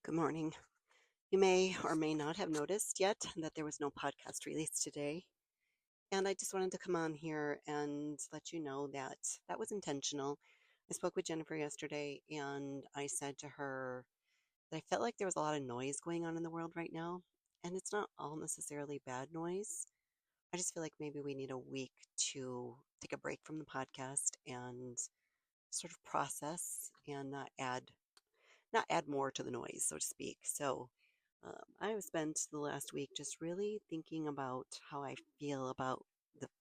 Good morning. You may or may not have noticed yet that there was no podcast released today. And I just wanted to come on here and let you know that that was intentional. I spoke with Jennifer yesterday and I said to her that I felt like there was a lot of noise going on in the world right now. And it's not all necessarily bad noise. I just feel like maybe we need a week to take a break from the podcast and sort of process and not add more to the noise, so to speak. So I have spent the last week just really thinking about how I feel about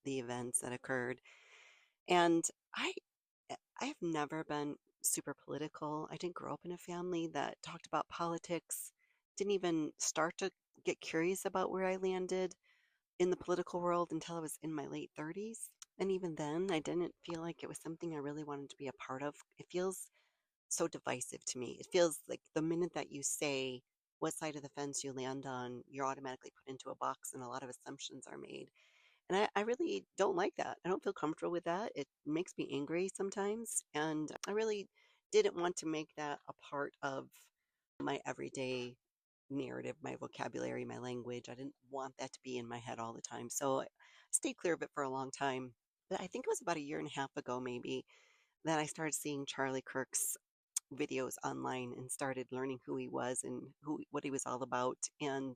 the events that occurred. And I I have never been super political. I didn't grow up in a family that talked about politics. Didn't even start to get curious about where I landed in the political world until I was in my late 30s. And even then, I didn't feel like it was something I really wanted to be a part of. It feels so divisive to me. It feels like the minute that you say what side of the fence you land on, you're automatically put into a box and a lot of assumptions are made. And I really don't like that. I don't feel comfortable with that. It makes me angry sometimes. And I really didn't want to make that a part of my everyday narrative, my vocabulary, my language. I didn't want that to be in my head all the time. So I stayed clear of it for a long time. But I think it was about a year and a half ago, maybe, that I started seeing Charlie Kirk's videos online and started learning who he was and what he was all about. And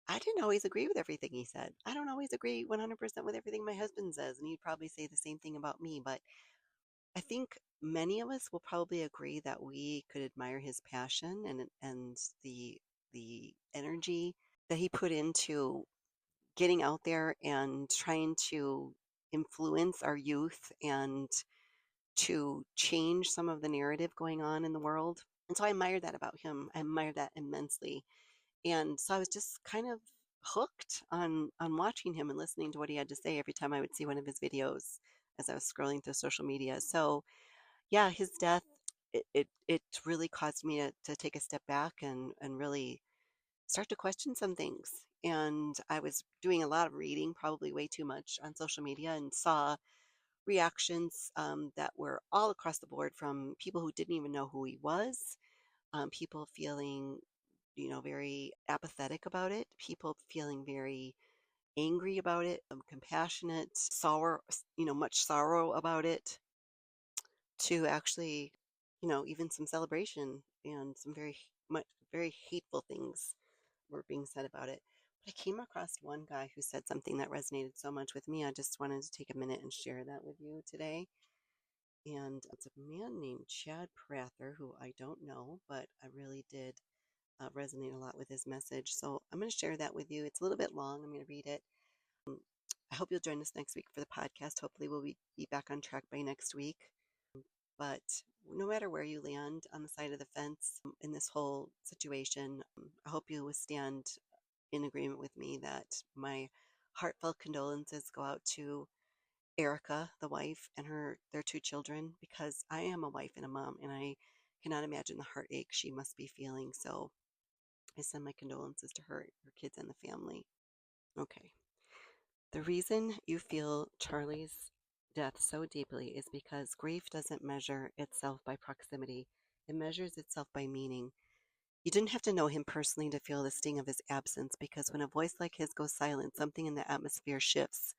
I didn't always agree with everything he said. I don't always agree 100% with everything my husband says, and he'd probably say the same thing about me. But I think many of us will probably agree that we could admire his passion and the energy that he put into getting out there and trying to influence our youth and to change some of the narrative going on in the world. And so I admire that about him. I admire that immensely. And so I was just kind of hooked on watching him and listening to what he had to say every time I would see one of his videos as I was scrolling through social media. So yeah, his death it really caused me to take a step back and really start to question some things. And I was doing a lot of reading, probably way too much on social media, and saw reactions that were all across the board from people who didn't even know who he was, people feeling, very apathetic about it, people feeling very angry about it, compassionate, sour, much sorrow about it, to actually, even some celebration and some very hateful things were being said about it. But I came across one guy who said something that resonated so much with me. I just wanted to take a minute and share that with you today. And it's a man named Chad Pratt, who I don't know, but I really did resonate a lot with his message. So I'm going to share that with you. It's a little bit long. I'm going to read it. I hope you'll join us next week for the podcast. Hopefully, we'll be back on track by next week. But no matter where you land on the side of the fence in this whole situation, I hope you will stand in agreement with me that my heartfelt condolences go out to Erica, the wife, and their two children, because I am a wife and a mom, and I cannot imagine the heartache she must be feeling. So I send my condolences to her kids, and the family. Okay. The reason you feel Charlie's death so deeply is because grief doesn't measure itself by proximity. It measures itself by meaning. You didn't have to know him personally to feel the sting of his absence, because when a voice like his goes silent, something in the atmosphere shifts.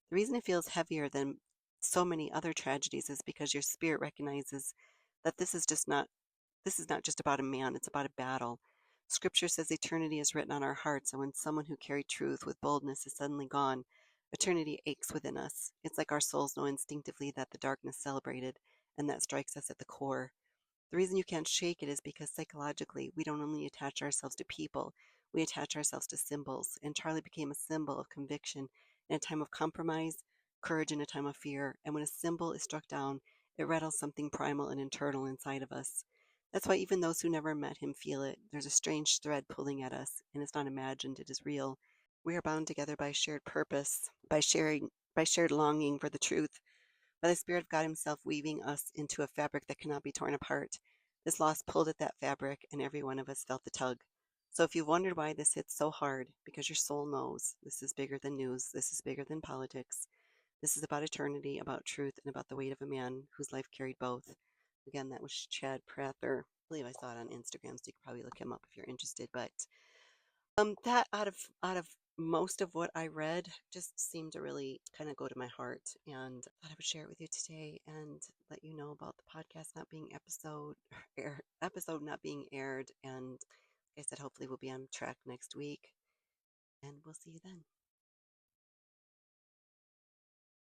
The reason it feels heavier than so many other tragedies is because your spirit recognizes that this is not just about a man, it's about a battle. Scripture says eternity is written on our hearts, and when someone who carried truth with boldness is suddenly gone, eternity aches within us. It's like our souls know instinctively that the darkness celebrated, and that strikes us at the core. The reason you can't shake it is because psychologically, we don't only attach ourselves to people, we attach ourselves to symbols. And Charlie became a symbol of conviction in a time of compromise, courage in a time of fear. And when a symbol is struck down, it rattles something primal and internal inside of us. That's why even those who never met him feel it. There's a strange thread pulling at us, and it's not imagined, it is real. We are bound together by shared purpose, by shared longing for the truth, by the Spirit of God Himself weaving us into a fabric that cannot be torn apart. This loss pulled at that fabric, and every one of us felt the tug. So if you've wondered why this hits so hard, because your soul knows this is bigger than news, this is bigger than politics. This is about eternity, about truth, and about the weight of a man whose life carried both. Again, that was Chad Pratt. believe I saw it on Instagram, so you could probably look him up if you're interested. But that out of most of what I read just seemed to really kind of go to my heart, and I thought I would share it with you today and let you know about the podcast not being episode not being aired. And like I said, hopefully we'll be on track next week, and we'll see you then.